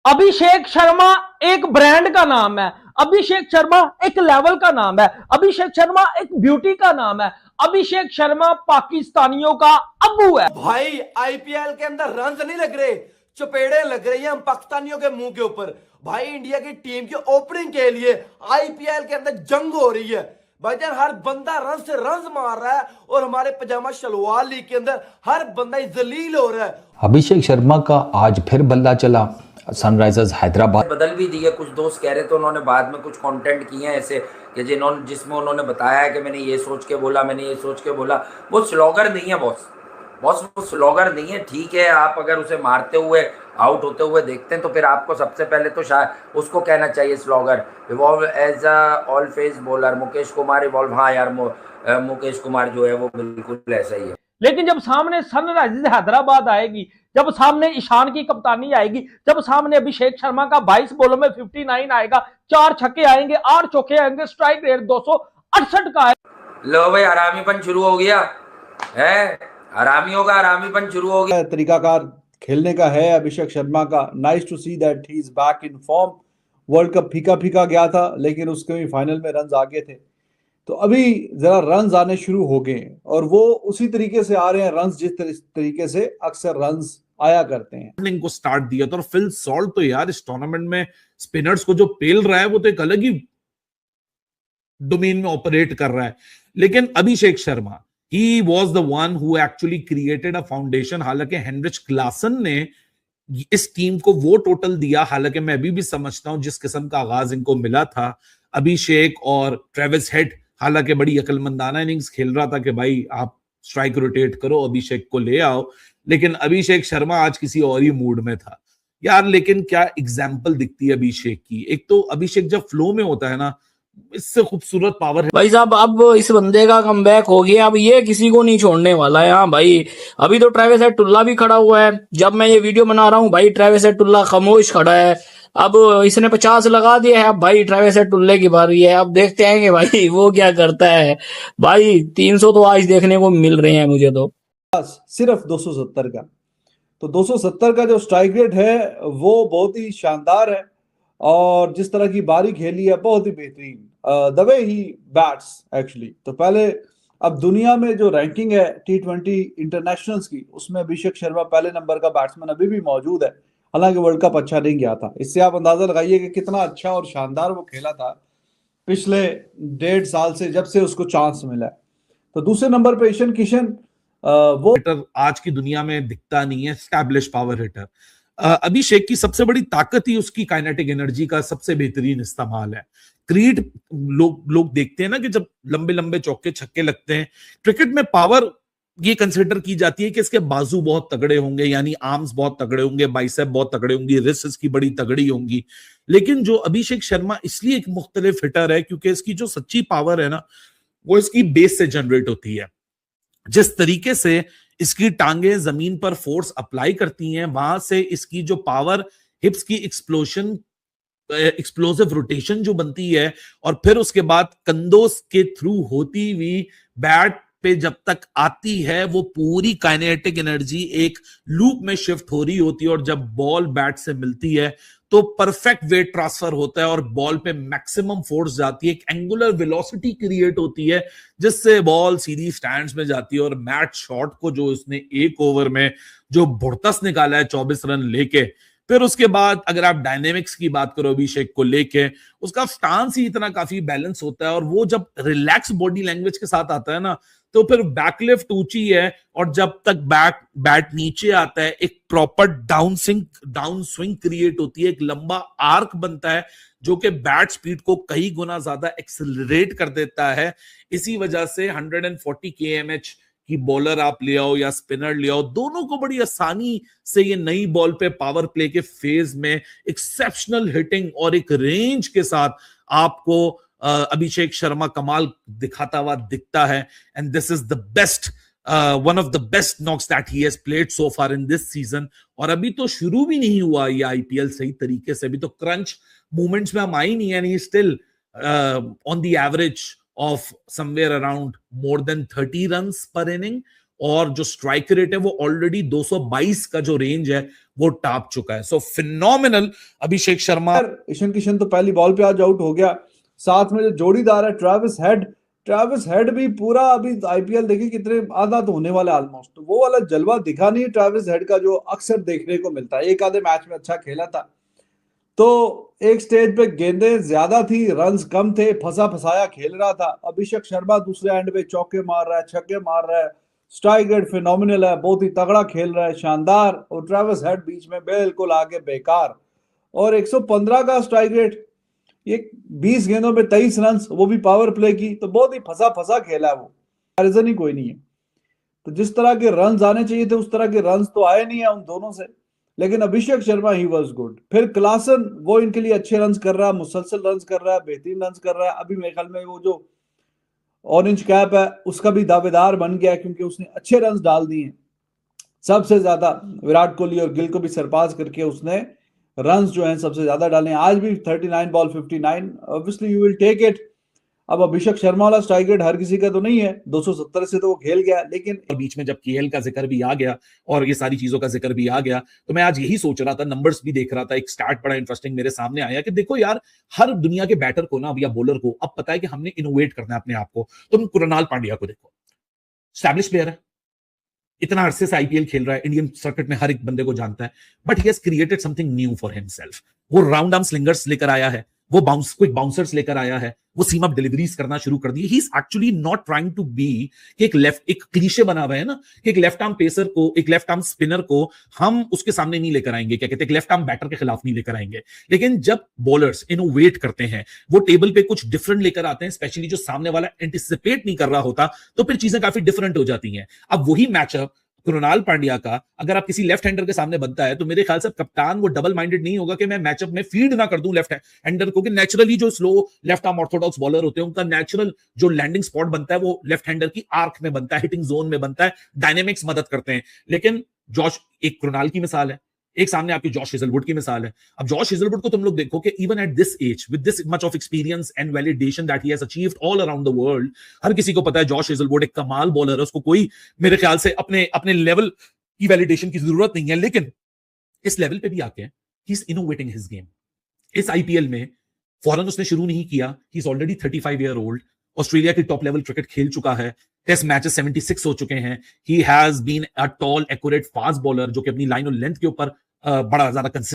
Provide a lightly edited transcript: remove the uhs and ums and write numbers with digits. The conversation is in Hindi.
अभिषेक शर्मा एक ब्रांड का नाम है, अभिषेक शर्मा एक लेवल का नाम है, अभिषेक शर्मा एक ब्यूटी का नाम है, अभिषेक शर्मा पाकिस्तानियों का अब्बू है। भाई आईपीएल के अंदर रन नहीं लग रहे, चपेड़े लग रही हैं हम पाकिस्तानियों के मुंह के ऊपर। भाई इंडिया की टीम की ओपनिंग के लिए आईपीएल के अंदर जंग हो रही है भाईजान। हर बंदा रन से रन मार रहा है और हमारे पजामा शलवार लीग के अंदर हर बंदा जलील हो रहा है। अभिषेक शर्मा का आज फिर बल्ला चला। सनराइजर्स हैदराबाद बदल भी दिए, कुछ दोस्त कह रहे थे, उन्होंने बाद में कुछ कंटेंट किए हैं ऐसे कि जिसमें उन्होंने बताया है कि मैंने ये सोच के बोला, मैंने ये सोच के बोला। वो स्लॉगर नहीं है बॉस, वो स्लॉगर नहीं है। ठीक है, आप अगर उसे मारते हुए आउट होते हुए देखते हैं तो फिर आपको सबसे पहले तो शायद उसको कहना चाहिए slogger, evolve as a all phase bowler Mukesh Kumar evolve. हाँ यार, मुकेश कुमार जो है वो बिल्कुल ऐसा ही है। लेकिन जब सामने सनराइजर्स हैदराबाद आएगी, जब सामने ईशान की कप्तानी आएगी, जब सामने अभिषेक शर्मा का 22 बॉलों में 59 आएगा, 4 छक्के आएंगे, 8 चौके आएंगे, स्ट्राइक रेट 268 का है। लो भाई, आरामीपन शुरू हो गया है, आरामियों का आरामीपन शुरू हो गया। तरीकाकार खेलने का है अभिषेक शर्मा का। Nice to see that he is back in form. World Cup फीका फीका गया था, लेकिन उसके भी फाइनल में रन आगे थे, तो अभी जरा रन्स आने शुरू हो गए हैं और वो उसी तरीके से आ रहे हैं रन्स जिस तरीके से अक्सर रन्स आया करते हैं। को स्टार्ट दिया था और फिल सॉल्ट तो यार इस टूर्नामेंट में स्पिनर्स को जो पेल रहा है वो तो एक अलग ही डोमेन में ऑपरेट कर रहा है। लेकिन Abhishek Sharma, he was the one who actually created a foundation. हालांकि हेनरिच क्लासन ने इस टीम को वो टोटल दिया, हालांकि मैं अभी भी समझता हूं जिस किस्म का आगाज इनको मिला था, अभिषेक और ट्रेविस हेड हालांकि बड़ी अकलमंदाना इनिंग्स खेल रहा था कि भाई आप स्ट्राइक रोटेट करो, अभिषेक को ले आओ, लेकिन अभिषेक शर्मा आज किसी और ही मूड में था यार। लेकिन क्या एग्जाम्पल दिखती है अभिषेक की। एक तो अभिषेक जब फ्लो में होता है ना, इससे खूबसूरत पावर है भाई साहब। अब इस बंदे का कमबैक हो गया, अब ये किसी को नहीं छोड़ने वाला है। हाँ भाई, अभी तो ट्रेविस हेड भी खड़ा हुआ है। जब मैं ये वीडियो बना रहा हूँ भाई, ट्रेविस हेड खामोश खड़ा है। अब इसने 50 लगा दिया है, अब भाई ट्रेविस हेड की बारी है। अब देखते हैं कि भाई वो क्या करता है। भाई 300 तो आज देखने को मिल रहे हैं मुझे तो। सिर्फ 270 का, तो 270 का जो स्ट्राइक रेट है वो बहुत ही शानदार है और जिस तरह की बारी खेली है बहुत ही बेहतरीन। The way he bats actually, तो पहले अब दुनिया में जो रैंकिंग है T20 इंटरनेशनल्स की, उसमें अभिषेक शर्मा पहले नंबर का बैट्समैन अभी भी मौजूद है। हालांकि वर्ल्ड कप अच्छा नहीं गया था, इससे आप अंदाजा लगाइए कि कितना अच्छा और शानदार वो खेला था पिछले 1.5 साल से, जब से उसको चांस मिला है। तो दूसरे नंबर पे ईशान किशन, वो हिटर आज की दुनिया में दिखता नहीं है, एस्टैब्लिश पावर हिटर। अभिषेक की सबसे बड़ी ताकत ही उसकी काइनेटिक एनर्जी का सबसे बेहतरीन इस्तेमाल है। क्रीड लोग देखते हैं ना कि जब लंबे लंबे चौके छक्के लगते हैं, क्रिकेट में पावर ये कंसिडर की जाती है कि इसके बाजू बहुत तगड़े होंगे, यानी आर्म्स बहुत तगड़े होंगे, बाइसेप बहुत तगड़े होंगी, रिस्ट इसकी बड़ी तगड़ी होंगी। लेकिन जो अभिषेक शर्मा इसलिए एक मुख्तलिफ हिटर है क्योंकि इसकी जो सच्ची पावर है ना, वो इसकी बेस से जनरेट होती है। जिस तरीके से इसकी टांगे जमीन पर फोर्स अप्लाई करती हैं, वहां से इसकी जो पावर, हिप्स की एक्सप्लोसिव रोटेशन जो बनती है, और फिर उसके बाद कंधों के थ्रू होती हुई बैट पे जब तक आती है, वो पूरी काइनेटिक एनर्जी एक लूप में शिफ्ट हो रही होती है और जब बॉल बैट से मिलती है तो परफेक्ट वेट ट्रांसफर होता है और बॉल पे मैक्सिमम फोर्स जाती है, एक एंगुलर वेलोसिटी क्रिएट होती है जिससे बॉल सीधी स्टैंड्स में जाती है। और मैट शॉट को जो उसने एक ओवर में जो भुड़तस निकाला है 24 रन लेके, फिर उसके बाद अगर आप डायनेमिक्स की बात करो अभिषेक को लेके, उसका स्टांस ही इतना काफी बैलेंस होता है और वो जब रिलैक्स बॉडी लैंग्वेज के साथ आता है ना, तो फिर बैकलिफ्ट ऊंची है और जब तक बैट नीचे आता है एक प्रॉपर डाउन स्विंग क्रिएट होती है, एक लंबा आर्क बनता है जो कि बैट स्पीड को कई गुना ज्यादा एक्सेलरेट कर देता है। इसी वजह से 140 kmh की बॉलर आप ले आओ या स्पिनर ले आओ, दोनों को बड़ी आसानी से ये नई बॉल पे पावर प्ले के फेज में एक्सेप्शनल हिटिंग और एक रेंज के साथ आपको अभिषेक शर्मा कमाल दिखाता हुआ दिखता है। And this is the best, one of the best knocks that he has played so far in this season. और अभी तो शुरू भी नहीं हुआ ये आईपीएल सही तरीके से, अभी तो क्रंच मूवमेंट्स में हम आई नहीं है, नहीं still on the average of somewhere around more than 30 runs per inning, और जो स्ट्राइक रेट है वो ऑलरेडी 222 का जो रेंज है वो टाप चुका है। सो फिनोमिनल अभिषेक शर्मा। ईशान किशन तो पहली बॉल पे आज आउट हो गया। साथ में जो जोड़ीदार है ट्रेविस हेड भी पूरा, अभी आईपीएल देखिए कितने आधा तो होने वाला ऑलमोस्ट, तो वो वाला जलवा दिखा नहीं ट्रेविस हेड का जो अक्सर देखने को मिलता है। एक आधे मैच में अच्छा खेला था, तो एक स्टेज पे गेंदें ज्यादा थी, रन्स कम थे, फंसा फंसाया खेल रहा था। अभिषेक शर्मा दूसरे एंड पे चौके मार रहा है, छक्के मार रहा है, स्ट्राइक रेट फिनोमिनल है, बहुत ही तगड़ा खेल रहा है, शानदार। और ट्रेविस हेड बीच में बिल्कुल आगे बेकार, और 115 का स्ट्राइक रेट, ये 20 गेंदों में 23 रन, वो भी पावर प्ले की, तो बहुत ही फंसा फंसा खेला है वो, रीजन ही कोई नहीं है। तो जिस तरह के रन आने चाहिए थे उस तरह के रन तो आए नहीं है उन दोनों से, लेकिन Abhishek Sharma he was good. फिर क्लासन, वो इनके लिए अच्छे रन कर रहा है, मुसलसल रन कर रहा है, बेहतरीन रन कर रहा है। अभी मेरे ख्याल में वो जो ऑरेंज कैप है उसका भी दावेदार बन गया, क्योंकि उसने अच्छे रन डाल दिए, सबसे ज्यादा विराट कोहली और गिल को भी सरपास करके उसने रन्स जो हैं सबसे ज्यादा डाले। आज भी 39 ball 59, obviously you will take it. अब अभिषेक शर्मा वाला स्ट्राइक रेट हर किसी का तो नहीं है, 270 से तो वो खेल गया, लेकिन बीच में जब केएल का जिक्र भी आ गया और ये सारी चीजों का जिक्र भी आ गया, तो मैं आज यही सोच रहा था, नंबर्स भी देख रहा था, एक स्टार्ट बड़ा इंटरेस्टिंग मेरे सामने आया कि देखो यार, हर दुनिया के बैटर को ना या बॉलर को अब पता है कि हमने इनोवेट करना है अपने आप को। तुम कृणाल पांड्या को देखो, एस्टैब्लिश प्लेयर है, इतना अरसे से आईपीएल खेल रहा है, इंडियन सर्किट में हर एक बंदे को जानता है, but he has created something new for himself. वो राउंड आर्म स्लिंगर्स लेकर आया है, वो क्विक बाउंसर्स लेकर आया है, वो सीम अप डिलीवरीज करना शुरू कर दी। He is actually not trying to be कि एक क्लीशे बना हुआ है ना कि एक लेफ्ट आर्म पेसर को, एक लेफ्ट आर्म स्पिनर को हम उसके सामने नहीं लेकर आएंगे, क्या कहते हैं, एक लेफ्ट आर्म बैटर के खिलाफ नहीं लेकर आएंगे। लेकिन जब बॉलर्स इनोवेट करते हैं, वो टेबल पे कुछ डिफरेंट लेकर आते हैं, स्पेशली जो सामने वाला एंटिसिपेट नहीं कर रहा होता, तो फिर चीजें काफी डिफरेंट हो जाती हैं। अब वही मैचअप कृणाल पांड्या का अगर आप किसी लेफ्ट हैंडर के सामने बनता है, तो मेरे ख्याल से कप्तान वो डबल माइंडेड नहीं होगा कि मैं मैचअप में फीड ना कर दूं लेफ्ट हैंडर को, कि नेचुरली जो slow left arm Orthodox bowler होते हैं उनका नेचुरल जो लैंडिंग स्पॉट बनता है वो लेफ्ट हैंडर की आर्क में बनता है, हिटिंग जोन में बनता है, डायनेमिक्स मदद करते हैं। लेकिन जॉश एक कृणाल की मिसाल है, एक सामने आपकी जॉश हेजलवुड की मिसाल है। अब जॉश हेजलवुड को तुम लोग देखो कि even at this age with this much of experience and validation that he has achieved all around the world, हर किसी को पता है जॉश हेजलवुड एक कमाल बॉलर है, उसको कोई मेरे ख्याल से अपने लेवल की वैलिडेशन की जरूरत नहीं है। लेकिन इस लेवल पे भी आके he is innovating his game. इस आईपीएल में फौरन उसने शुरू नहीं किया, he is already 35 year old, Australia की टॉप लेवल क्रिकेट खेल चुका है, टेस्ट मैचेस 76 हो चुके हैं, he has been a tall accurate fast bowler जो कि अपनी लाइन और लेंथ के ऊपर बड़ा ज्यादा